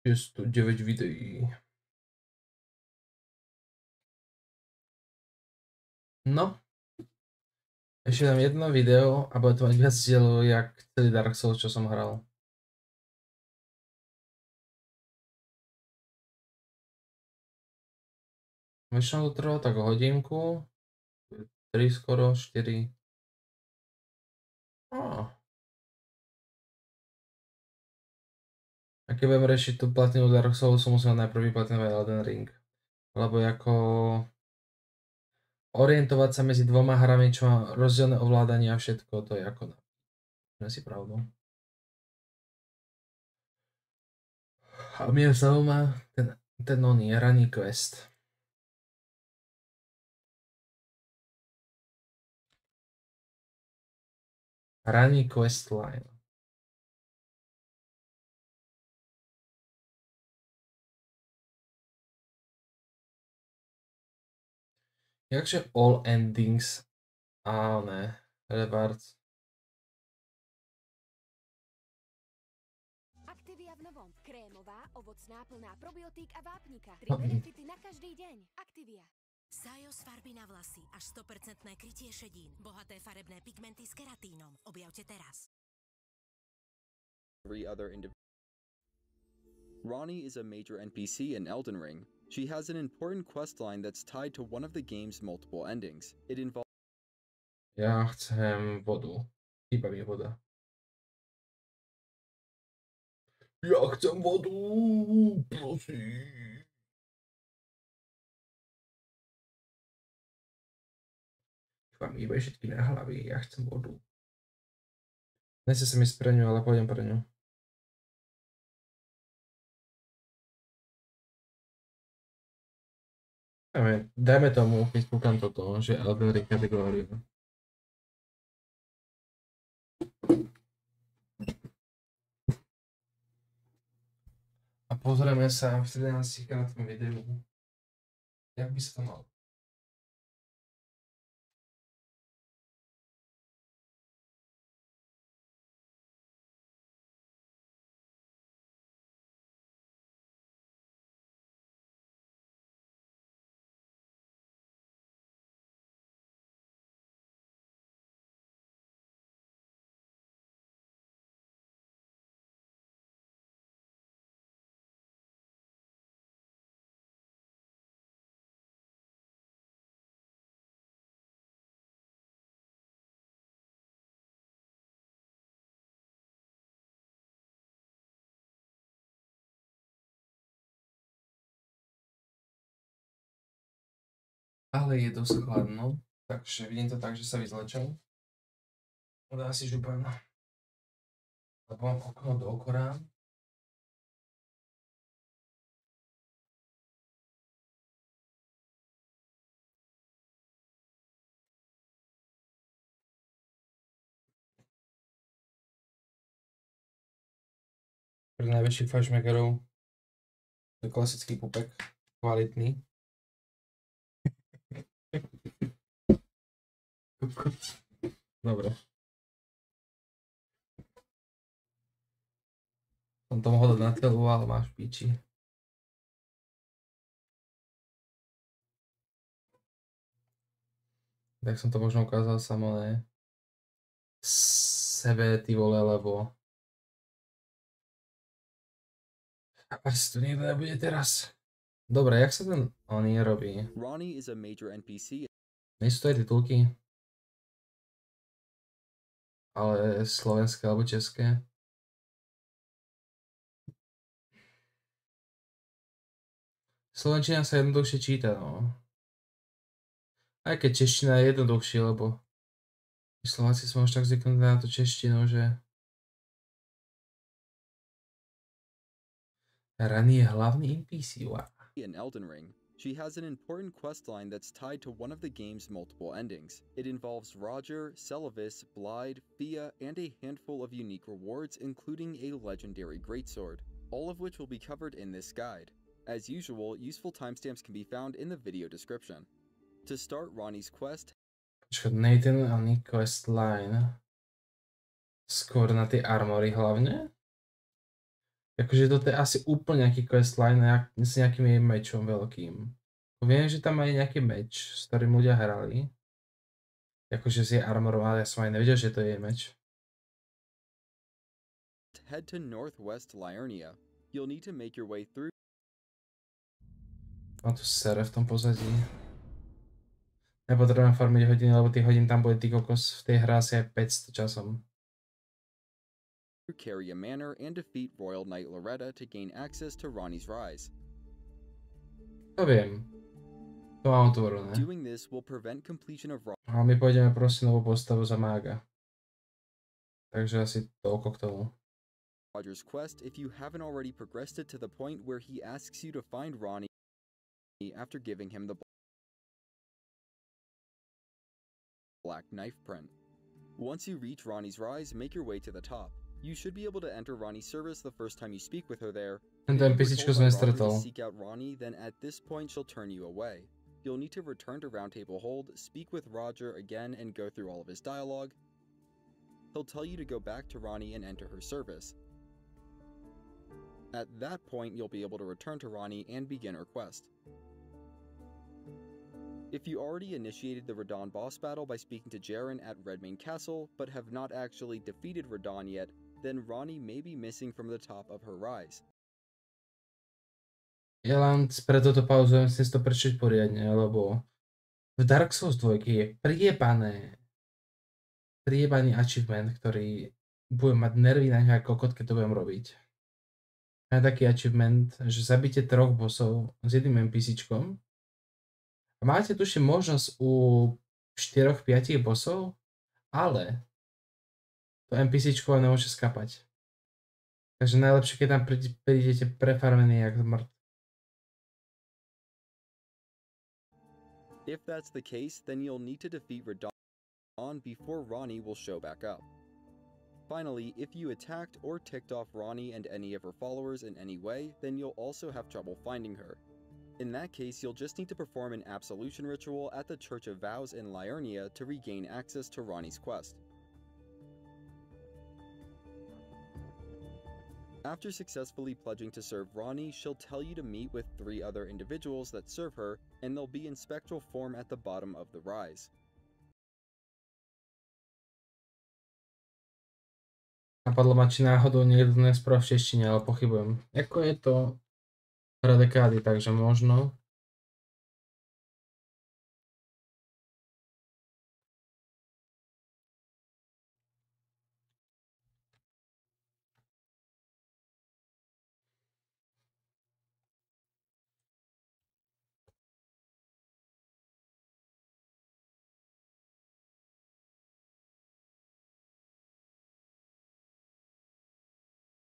Je tu 9 videí. No, ešte dám jedno video a bude to mať viac dielov, jak celý Dark Souls, čo som hral. Väčšinou to trvalo tak hodinku, 3 skoro, 4. A keď budem riešiť tú platinu Dark Souls, musím najprv vyplatinovať Elden Ring. Lebo ako orientovať sa medzi dvoma hrami, čo má rozdielne ovládanie a všetko, to je ako si pravdu. A mňa zaujíma ten oný hranie quest. Hranie quest line. Jakže all endings? Á, ne. Rewards. Aktivia v novom. Krémová, ovocná, plná probiotík a vápnika. 3 benefity na každý deň. Aktivia. Sajos farby na vlasy, až 100% krytie šedín, bohaté farebné pigmenty s keratínom. Objavte teraz. Hranie is a major NPC in Elden Ring. She has an important quest line that's tied to one of the game's multiple endings. It involves... Ja chcem vodu. Chýba mi voda. Ja chcem vodu, prosím. Chýba mi iba všetky na hlavy, ja chcem vodu. Nechce sa mi ísť pre ňu, ale pôjdem pre ňu. Dajme tomu, keď kúkam toto, že Elden Ring kategóriu. A pozrieme sa v 13-krátnom videu, jak by sa to malo. Ale je dosť chladno, takže vidím to tak, že sa vyzlečem. Dá si župan. Lebo mám okno do okorán. Pre najväčších fajšmekerov. To je klasický Pokec. Kvalitný. Dobre. Som to mohol dať na telu, ale máš piči. Tak som to možno ukázal samé sebe, ty vole, lebo asi to niekto nebude teraz. Dobre, jak sa ten oný robí? Hranie is a major NPC. Nie sú to aj titulky? Ale slovenské alebo české? Slovenčina sa jednoduchšie číta, no. Aj keď čeština je jednoduchšie, lebo Slováci sme už tak zvyknutí na tú češtinu, že Hranie je hlavný NPC, wow. In Elden Ring, she has an important quest line that's tied to one of the game's multiple endings. It involves Roger, Celavis, Blide, Fia, and a handful of unique rewards, including a legendary greatsword, all of which will be covered in this guide. As usual, useful timestamps can be found in the video description. To start Hrani's quest... Počkaj, Nathan a Nick quest line. Skôr na tej armory hlavne? Akože toto je asi úplne nejaký questline s nejakým mečom veľkým. Viem, že tam aj nejaký meč, s ktorým ľudia hrali. Akože s jej armorom, ale ja som aj nevedel, že to je jej meč. Head to northwest Liurnia. You'll need to make your way through. Mám tu sere v tom pozadí. Nepotrebujem farmiť hodiny, lebo tých hodín tam bude ty kokos v tej hre asi aj 500 časom. Carry a manor and defeat Royal Knight Loretta to gain access to Ronnie's Rise. To viem. To mám otvorené. Doing this will prevent completion of A my pôjdeme proste novú postavu za mága. Takže asi toľko k tomu. Roger's quest if you haven't already progressed it to the point where he asks you to find Ronnie after giving him the black knife print. Once you reach Ronnie's Rise, make your way to the top. You should be able to enter Ronnie's service the first time you speak with her there. Ten NPCčko sme stretol. Seek out Ronnie, then at this point she'll turn you away. You'll need to return to Roundtable Hold, speak with Roger again and go through all of his dialogue. He'll tell you to go back to Ronnie and enter her service. At that point, you'll be able to return to Ronnie and begin her quest. If you already initiated the Radon boss battle by speaking to Jaren at Redmane Castle, but have not actually defeated Radon yet, then Ronnie may be missing from the top of her rise. Ja len preto to pauzujem, si to prečítať poriadne, lebo v Dark Souls 2 je priebaný achievement, ktorý bude mať nervy na ňa kokot, keď to budem robiť. Je taký achievement, že zabite 3 bossov s jedným NPCčkom a máte tuším možnosť u 4-5 bossov, ale to NPCčko vám nemôže skapať. Takže najlepšie, keď tam prídete prefarmený jak zmrt. If that's the case, then you'll need to defeat Radon before Ronnie will show back up. Finally, if you attacked or ticked off Ronnie and any of her followers in any way, then you'll also have trouble finding her. In that case, you'll just need to perform an absolution ritual at the Church of Vows in Liurnia to regain access to Ronnie's quest. After successfully pledging to serve Ronnie, she'll tell you to meet with 3 other individuals that serve her, and they'll be in spectral form at the bottom of the rise. Napadlo ma, či náhodou niekto nesprav v češtine, ale pochybujem. Ako je to hra dekády, takže možno.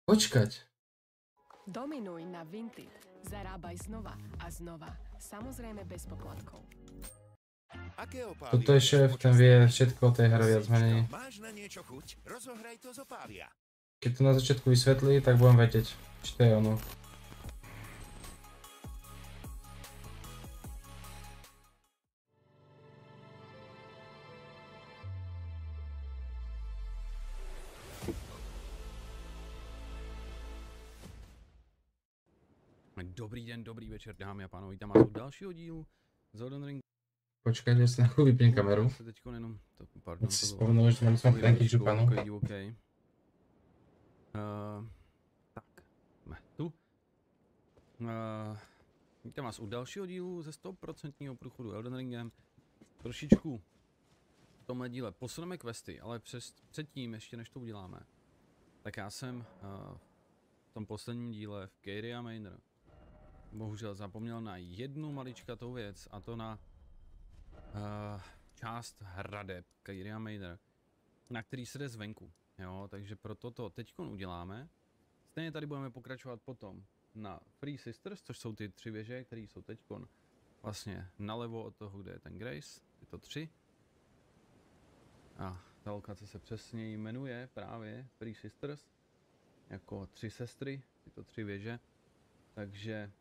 Počkať. Dominuj na Vinted. Zarábaj znova a znova. Samozrejme bez poplatkov. Toto je šéf, ten vie všetko o tej hre viac menej. Keď to na začiatku vysvetlí, tak budem vedieť, či to je ono. Dobrý den, dobrý večer, dámy a pánové, vítám vás u dalšího dílu z Elden Ring. Počkaj, že si na chvíli vypnem kameru. Pardon, si spomenul, že mali sme Franky Županu. Tak, jsme tu. Vítám vás u dalšího dílu ze 100% průchodu Elden Ringem. Trošičku v tomhle díle posuneme questy, ale předtím, ještě než to uděláme, tak já jsem v tom posledním díle v Caria Manor bohužel zapomněl na jednu maličkatou věc, a to na část hradeb Caria Manor, na který se jde zvenku. Jo, takže proto to teď uděláme. Stejně tady budeme pokračovat potom na Three Sisters, což jsou ty 3 věže, které jsou teď vlastně nalevo od toho, kde je ten Grace, tyto 3. A ta lokace se přesně jmenuje právě Three Sisters, jako 3 sestry, tyto 3 věže. Takže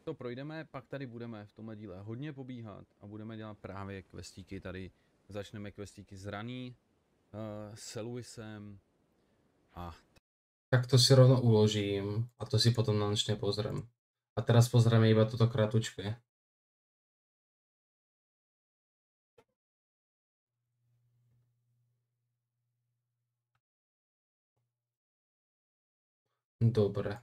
to projdeme, pak tady budeme v tomhle díle hodně pobíhat a budeme dělat právě questíky. Tady začneme questíky s Raní, s Louisem, A Tak to si rovno uložím a to si potom na nočne pozriem. A teraz pozrieme iba toto kratučké. Dobre.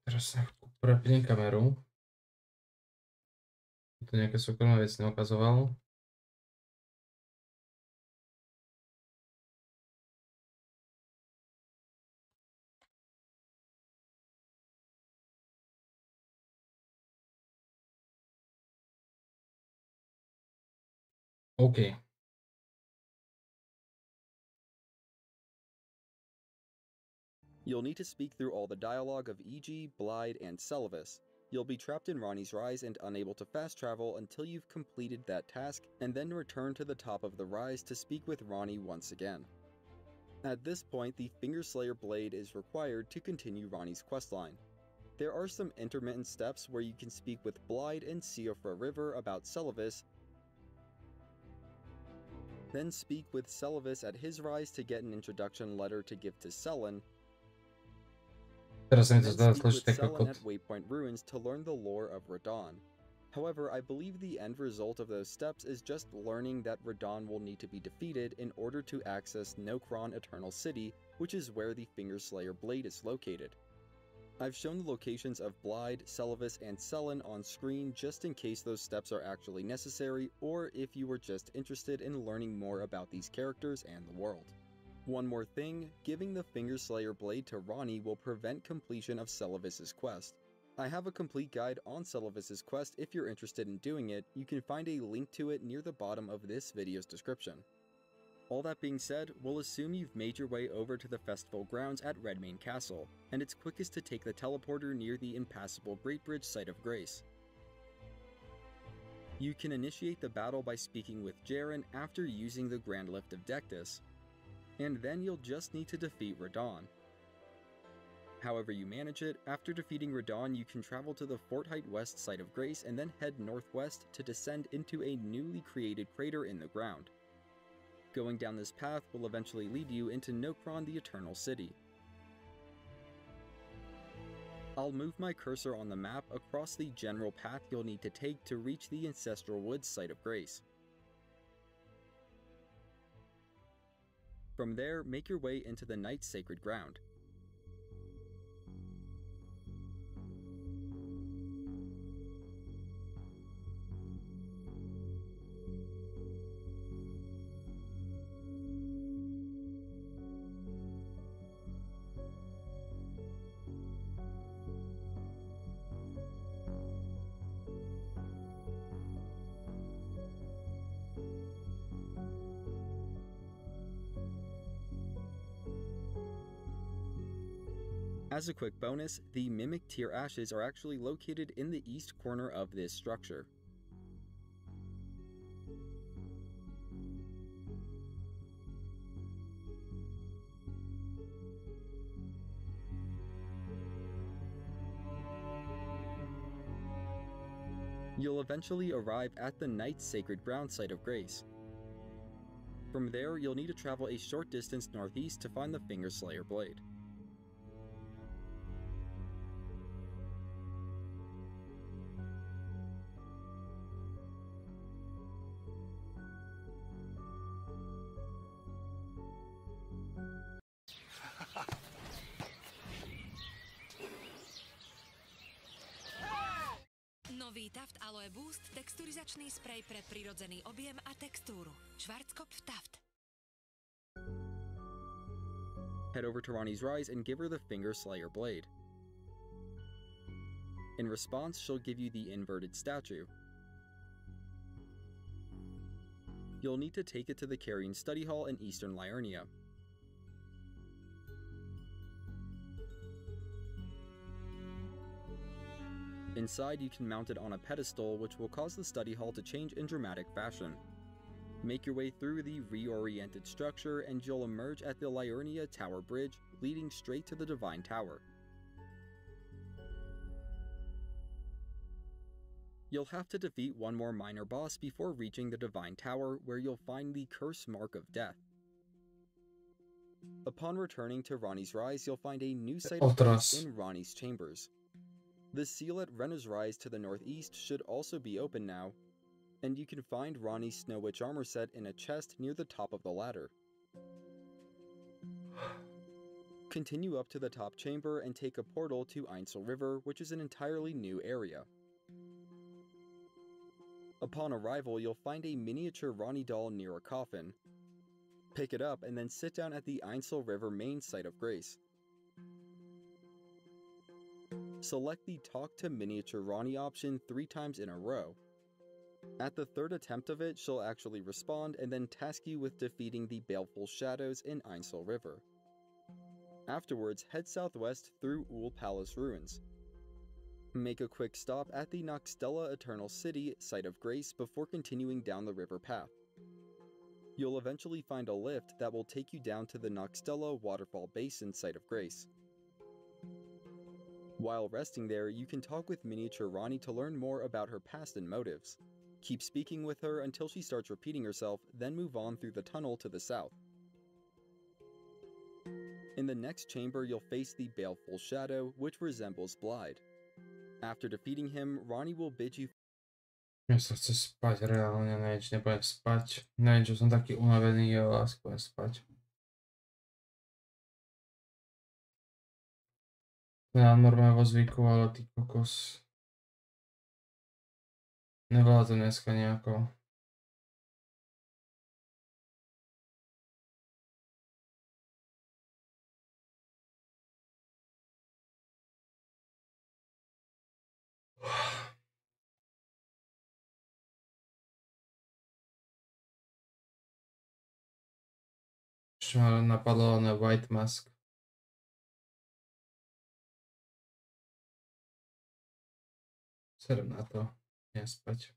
Teraz sa prepnem kameru. To nejaké súkromné veci neukazoval. OK. You'll need to speak through all the dialogue of E.G., Blide, and Celavis. You'll be trapped in Ronnie's Rise and unable to fast travel until you've completed that task, and then return to the top of the rise to speak with Ronnie once again. At this point, the Fingerslayer Blade is required to continue Ronnie's questline. There are some intermittent steps where you can speak with Blide and Siofra River about Celavis, then speak with Celavis at his rise to get an introduction letter to give to Selen, Teraz sa mi to then zdá speak with zložité Selen kokot. at Waypoint Ruins to learn the lore of Radon. However, I believe the end result of those steps is just learning that Radon will need to be defeated in order to access Nokron Eternal City, which is where the Fingerslayer Blade is located. I've shown the locations of Blide, Celavis, and Selen on screen just in case those steps are actually necessary, or if you were just interested in learning more about these characters and the world. One more thing, giving the Fingerslayer Blade to Ronnie will prevent completion of Celavis's quest. I have a complete guide on Celavis's quest if you're interested in doing it. You can find a link to it near the bottom of this video's description. All that being said, we'll assume you've made your way over to the festival grounds at Redmane Castle, and it's quickest to take the teleporter near the impassable Great Bridge Site of Grace. You can initiate the battle by speaking with Jaren after using the Grand Lift of Dectus, and then you'll just need to defeat Radon. However you manage it, after defeating Radon you can travel to the Fort Height West Site of Grace and then head northwest to descend into a newly created crater in the ground. Going down this path will eventually lead you into Nokron the Eternal City. I'll move my cursor on the map across the general path you'll need to take to reach the Ancestral Woods Site of Grace. From there, make your way into the Knight's Sacred Ground. As a quick bonus, the Mimic Tear Ashes are actually located in the east corner of this structure. You'll eventually arrive at the Knight's Sacred Ground Site of Grace. From there, you'll need to travel a short distance northeast to find the Fingerslayer Blade. Nový Taft Aloe Boost, texturizačný sprej pre prirodzený objem a textúru. Schwarzkopf Taft. Head over to Ronnie's Rise and give her the Fingerslayer Blade. In response, she'll give you the inverted statue. You'll need to take it to the Carrion Study Hall in Eastern Liurnia. Inside, you can mount it on a pedestal, which will cause the study hall to change in dramatic fashion. Make your way through the reoriented structure, and you'll emerge at the Liurnia Tower Bridge, leading straight to the Divine Tower. You'll have to defeat one more minor boss before reaching the Divine Tower, where you'll find the Curse Mark of Death. Upon returning to Ronnie's Rise, you'll find a new site of grace in Ronnie's Chambers. The seal at Renna's Rise to the northeast should also be open now, and you can find Ronnie's Snow Witch armor set in a chest near the top of the ladder. Continue up to the top chamber and take a portal to Ainsel River, which is an entirely new area. Upon arrival, you'll find a miniature Ronnie doll near a coffin. Pick it up and then sit down at the Ainsel River main site of grace. Select the Talk to Miniature Ronnie option 3 times in a row. At the third attempt of it, she'll actually respond and then task you with defeating the Baleful Shadows in Ainsel River. Afterwards, head southwest through Uhl Palace Ruins. Make a quick stop at the Noxtella Eternal City site of grace before continuing down the river path. You'll eventually find a lift that will take you down to the Noxtella Waterfall Basin site of grace. While resting there, you can talk with miniature Ronnie to learn more about her past and motives. Keep speaking with her until she starts repeating herself, then move on through the tunnel to the south. In the next chamber, you'll face the Baleful Shadow, which resembles Blide. After defeating him, Ronnie will bid you. Ja sa chcę spať, reálne, neč nebudem spať. Neviem, čo som taký unavený, ale asi budem spať. Ja normálne vo zvyku, ale ty kokos. Nevládzem dneska nejako. Ešte ma napadlo na White Mask. Serem na to, nespať.